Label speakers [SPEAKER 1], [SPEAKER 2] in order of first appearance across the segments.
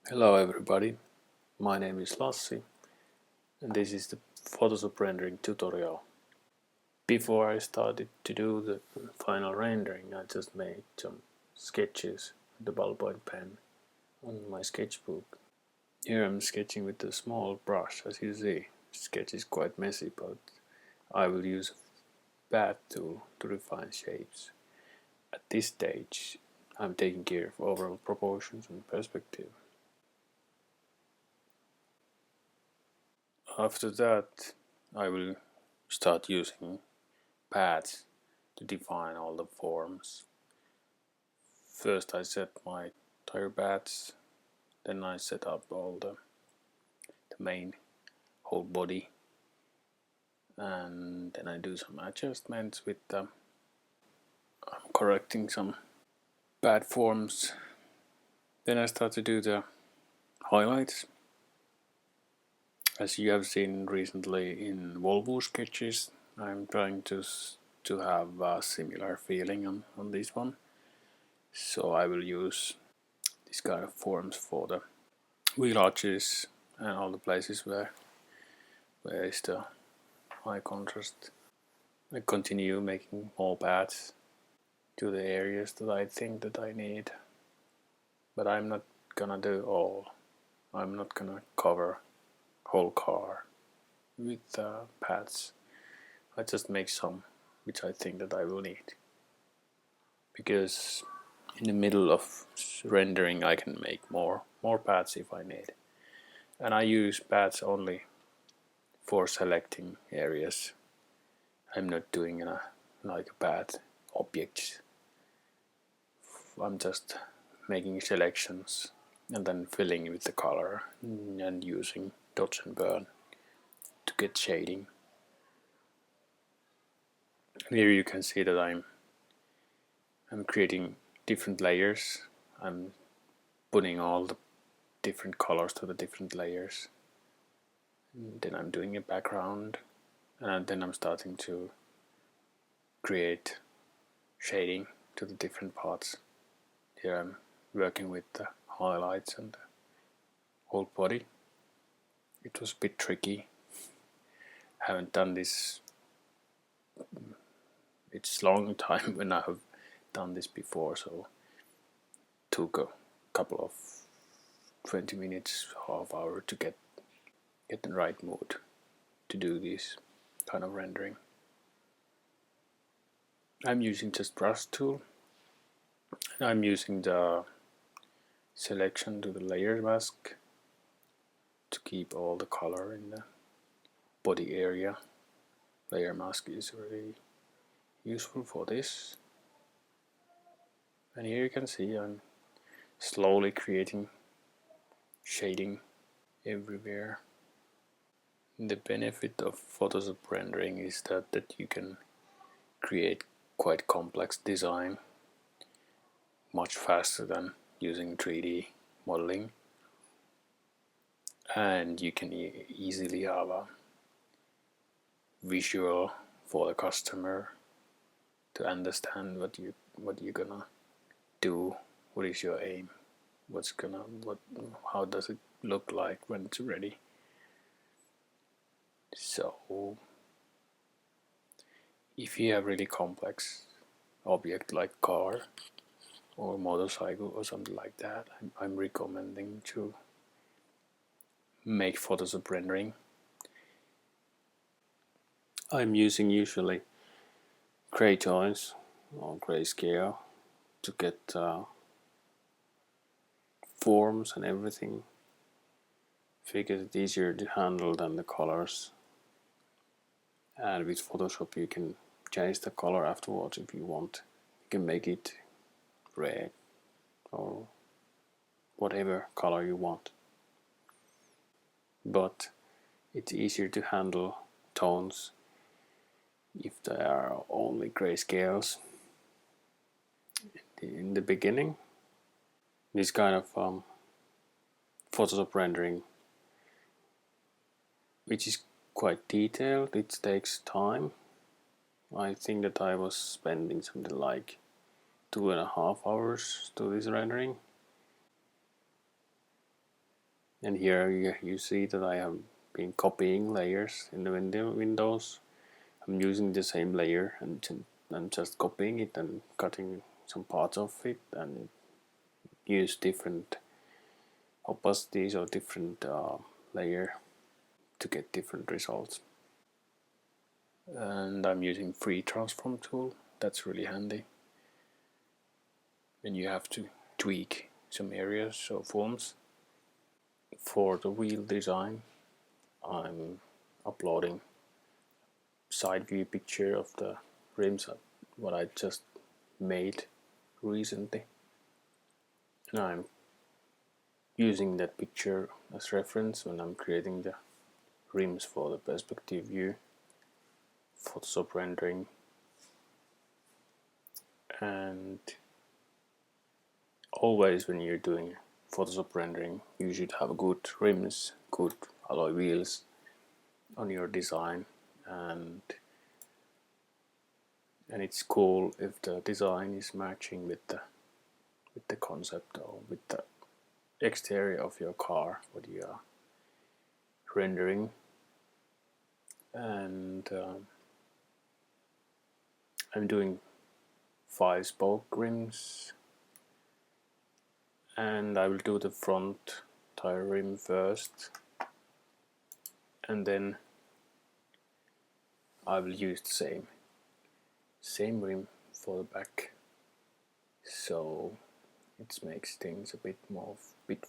[SPEAKER 1] Hello everybody, my name is Lassi and this is the Photoshop rendering tutorial. Before I started to do the final rendering, I just made some sketches with the ballpoint pen on my sketchbook. Here I'm sketching with a small brush. As you see, the sketch is quite messy, but I will use a path tool to refine shapes. At this stage, I'm taking care of overall proportions and perspective. After that, I will start using paths to define all the forms. First I set my tire paths, then I set up all the main whole body, and then I do some adjustments with I'm correcting some bad forms. Then I start to do the highlights. As you have seen recently in Volvo sketches, I'm trying to have a similar feeling on this one. So I will use these kind of forms for the wheel arches and all the places where is the high contrast. I continue making more paths to the areas that I think that I need, but I'm not gonna do all. I'm not gonna cover whole car with paths. I just make some which I think that I will need, because in the middle of rendering I can make more paths if I need, and I use paths only for selecting areas. I'm not doing like a path objects. I'm just making selections and then filling with the color and using dots and burn to get shading. Here you can see that I'm creating different layers. I'm putting all the different colors to the different layers. And then I'm doing a background, and then I'm starting to create shading to the different parts. Here I'm working with the highlights and the whole body. It was a bit tricky. Haven't done this. It's a long time when I have done this before, so it took a couple of 20 minutes, half hour to get the right mood to do this kind of rendering. I'm using just brush tool, and I'm using the selection to the layer mask to keep all the color in the body area. Layer mask is really useful for this. And here you can see I'm slowly creating shading everywhere. The benefit of Photoshop rendering is that you can create quite complex design much faster than using 3D modeling, and you can easily have a visual for the customer to understand what you're gonna do, what is your aim, how does it look like when it's ready. So if you have really complex object like car or motorcycle or something like that, I'm recommending to make Photoshop rendering. I'm using usually gray tones or grayscale to get forms and everything, because it's easier to handle than the colors. And with Photoshop you can change the color afterwards if you want. You can make it red or whatever color you want, but it's easier to handle tones if they are only grayscales. In the beginning, this kind of Photoshop rendering, which is quite detailed, it takes time. I think that I was spending something like 2.5 hours to this rendering. And here you see that I have been copying layers in the windows. I'm using the same layer and I'm just copying it and cutting some parts of it and use different opacities or different layer to get different results. And I'm using free transform tool. That's really handy. And you have to tweak some areas or forms. For the wheel design, I'm uploading side view picture of the rims, what I just made recently. And I'm using that picture as reference when I'm creating the rims for the perspective view, Photoshop rendering. And always when you're doing Photoshop rendering, you should have good rims, good alloy wheels on your design, and it's cool if the design is matching with the concept or with the exterior of your car, what you are rendering. And I'm doing 5-spoke rims, and I will do the front tire rim first, and then I will use the same rim for the back, so it makes things a bit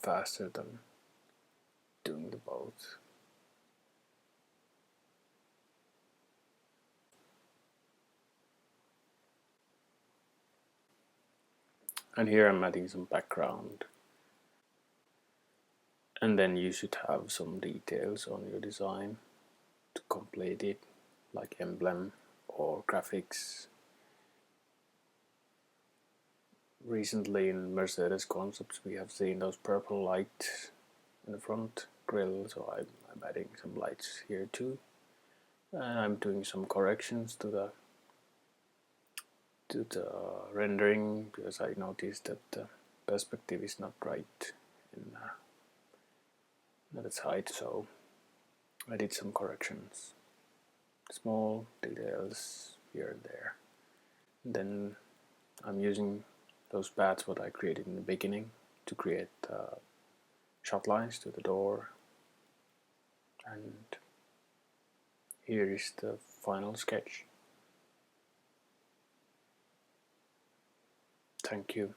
[SPEAKER 1] faster than doing the both. And here I'm adding some background, and then you should have some details on your design to complete it, like emblem or graphics. Recently in Mercedes concepts we have seen those purple lights in the front grille, so I'm adding some lights here too. And I'm doing some corrections to the rendering, because I noticed that the perspective is not right in at its height, so I did some corrections, small details here and there. And then I'm using those paths what I created in the beginning to create shot lines to the door, and here is the final sketch. Thank you.